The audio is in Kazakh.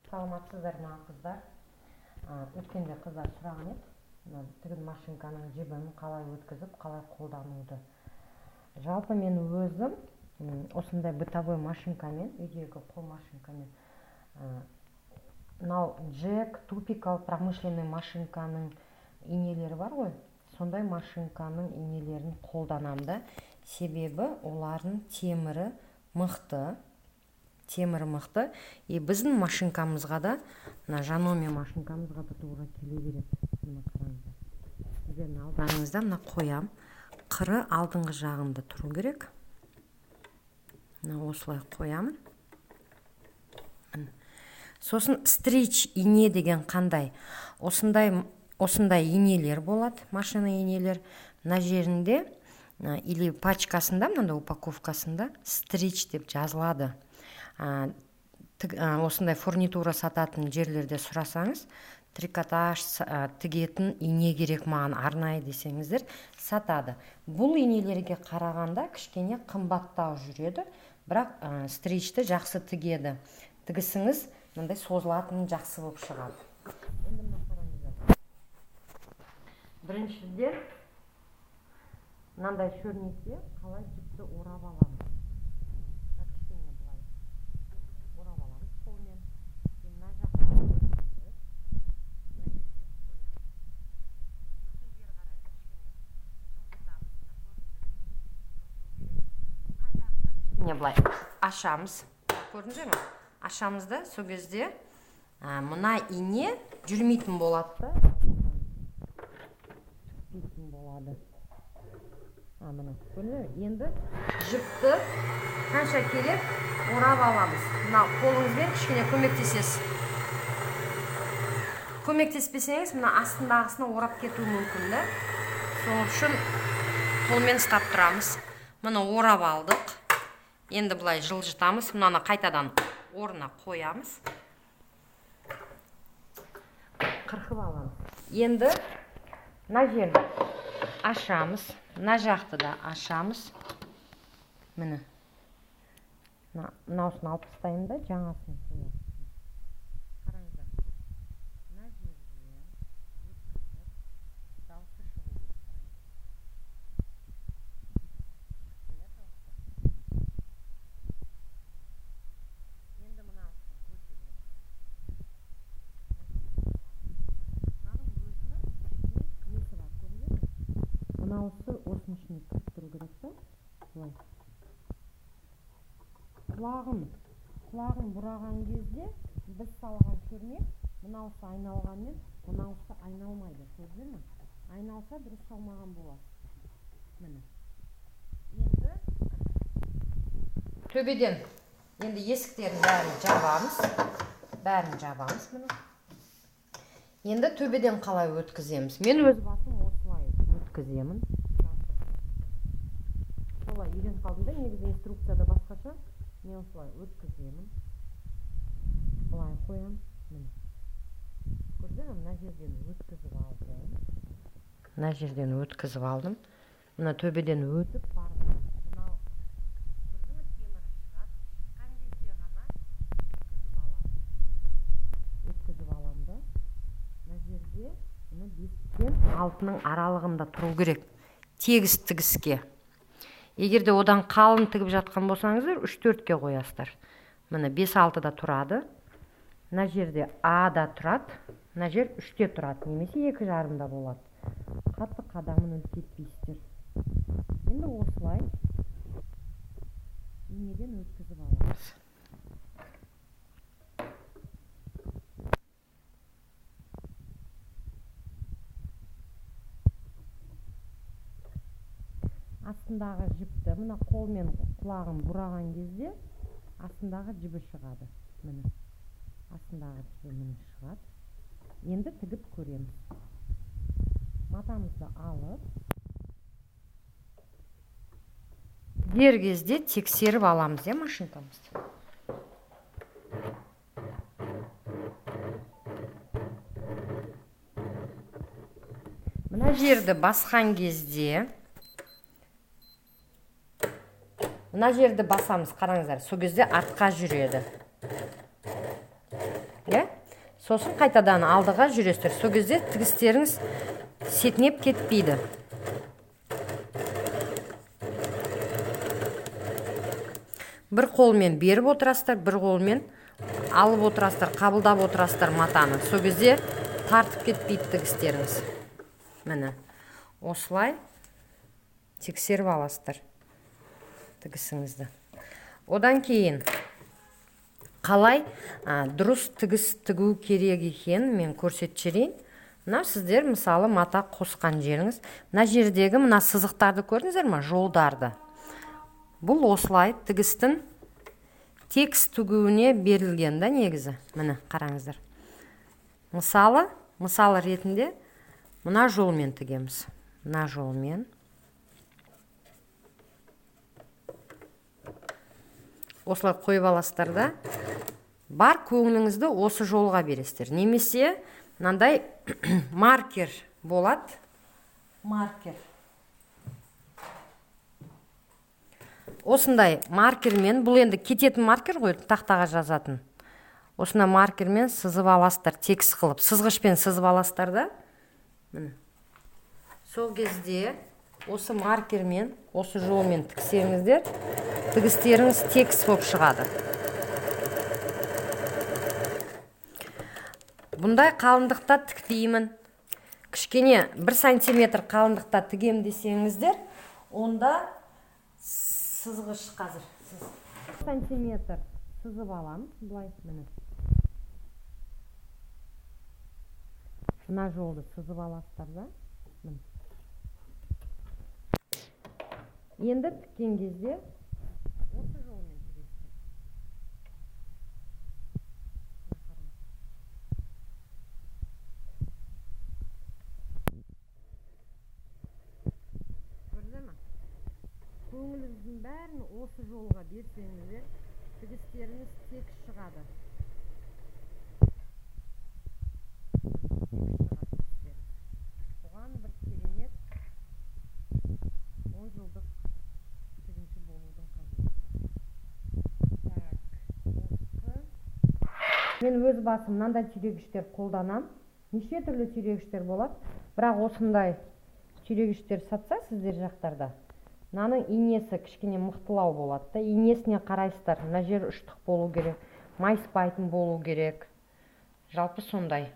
Саламатсыздар ма қыздар? Өткенде қыздар сұраған еді, тігін машинканың жібін қалай өткізіп, қалай қолдануды. Жалпы мен өзім осындай бытовой машинкамен, үйдегі қол машинкамен, мынау джек, тупикал, промышленный машинканың инелері бар ғой, сондай машинканың инелерін қолданамды. Себебі олардың темірі мықты. И біздің машинкамызға да, жаноме машинкамызға да тура келе береді. Мына қараңыздар. Сіздердің алдарыңызда мына қоям. Қыры алдыңғы жағында тұру керек. Мына осылай қоямын. Сосын стрич ине деген қандай? Осындай инелер болады, машина инелер. Мына жерінде или пачкасында, мына упаковкасында стрич деп жазылады. Осындай фурнитура сататын жерлерде сұрасаңыз, трикотаж тігетін ине керек маған арнайы десеңіздер, сатады. Бұл инелерге қарағанда кішкене қымбаттау жүреді, бірақ стричті жақсы тігеді. Тігісіңіз мындай созылатын жақсы болып шығады. Енді мына қараңыздар. Біріншіден мынандай шөрнекте қалай жіпті орап аламыз. Былай ашамыз, көрдіңіздер ме? Ашамызда сол кезде мына ине жүрмейтін болады. Мына көрдіңіздер? Енді жіпті қанша керек орап аламыз. Мына қолыңызбен кішкене көмектесесіз. Көмектеспесеңіз, мына астындағысына орап кетуі мүмкін. Сол үшін қолмен ұстап тұрамыз. Мұны орап алдық. Енді бұлай жылжытамыз, мынаны қайтадан орнына қоямыз. Қырқып аламыз. Енді мына жерді ашамыз, мына жақты да ашамыз. Міне. Мынаусын алып тастаймын да, жаңасын қоямыз. Қараңыздар. Мына жерде өткізіп, дауысы шығу керек. Мынаусы осының ішіне кіріп тұру керек та, былай. Құлағын бұраған кезде біз салған көрнек, мынаусы айналғанмен, мынаусы айналмайды. Көрдіңіздер ме? Айналса дұрыс салмаған болады. Міне. Енді төбеден енді есіктерін бәрін жабамыз. Енді төбеден қалай өткіземіз? Мен өз басым осылай өткіземін. Солай үйреніп қалдым да, негізі инструкцияда басқаша. Мен осылай өткіземін. Былай қоям. Көрдіңіз, мына жерден өткізіп алдым. Мына төбеден өтіп бардым. Көрдіңіз, темірі шығады. Шыққан кезде ғана өткізіп аламын. Мына жерде мына бесіктен алтының аралығында тұру керек. Тегіс тігіске. Егерде одан қалың тігіп жатқан болсаңыздар, 3-4-ке қоясыздар. Міне 5-6-да тұрады. Мына жерде А-да тұрады. Мына жер 3-те тұрады. Немесе 2,5-да болады. Қатты қадамын үлкейтпейсіздер. Енді осылай инеден өткізіп аламыз. Астындағы жіпті, мына қолмен құлағын бұраған кезде астындағы жібі шығады. Міне. Астындағы жібі міне шығады. Енді тігіп көреміз. Матамызды алып, дер кезде тексеріп аламыз, машинкамызды. Мына жерді басқан кезде мына жерді басамыз, қараңыздар, сол кезде артқа жүреді. сосын қайтадан алдыға жүресіздер. Сол кезде тігістеріңіз сетінеп кетпейді. Бір қолмен беріп отырасыздар, бір қолмен алып отырасыздар, қабылдап отырасыздар матаны. Сол кезде тартып кетпейді тігістеріңіз. Міне, осылай тексеріп аласыздар тігісіңізді. Одан кейін қалай дұрыс тігіс тігу керек екенін мен көрсетіп жіберейін. Мына сіздер мысалы мата қосқан жеріңіз, мына жердегі мына сызықтарды көрдіңіздер ме? Жолдарды. Бұл осылай тігістің текс тігуіне берілген да негізі. Міне қараңыздар. Мысалы ретінде мына жолмен тігеміз. Мына жолмен. Осылай қойып аласыздар да, бар көңіліңізді осы жолға бересіздер. Немесе мынандай маркер болады. Маркер. Осындай маркермен, бұл енді кететін маркер ғой, тақтаға жазатын. Осында маркермен сызып аласыздар, текст қылып, сызғышпен сызып аласыздар да. Сол кезде осы маркермен, осы жолмен тіксеңіздер, тігістеріңіз текст болып шығады. Бұндай қалыңдықта тікпеймін. Кішкене 1 сантиметр қалыңдықта тігем десеңіздер, онда сызғыш қазір. 1 сантиметр сызып аламыз. Бұлай міне. Мына жолды сызып аласыздар да. Енді тіккен кезде осы жолмен тігесіздер. Көрді ме? Көңіліңіздің бәрін осы жолға берсеңіздер, тігістеріңіз тек шығады. Оған бір керемет 10 жылдық тігінші болудың қажеті. Мен өз басым мынандай түйрегіштер қолданам. Неше түрлі түйрегіштер болады. Бірақ осындай түйрегіштер сатса сіздер жақтарда, мынаның инесі кішкене мықтылау болады да. Инесіне қарайсыздар. Мына жер үштік болу керек, майыспайтын болу керек. Жалпы сондай.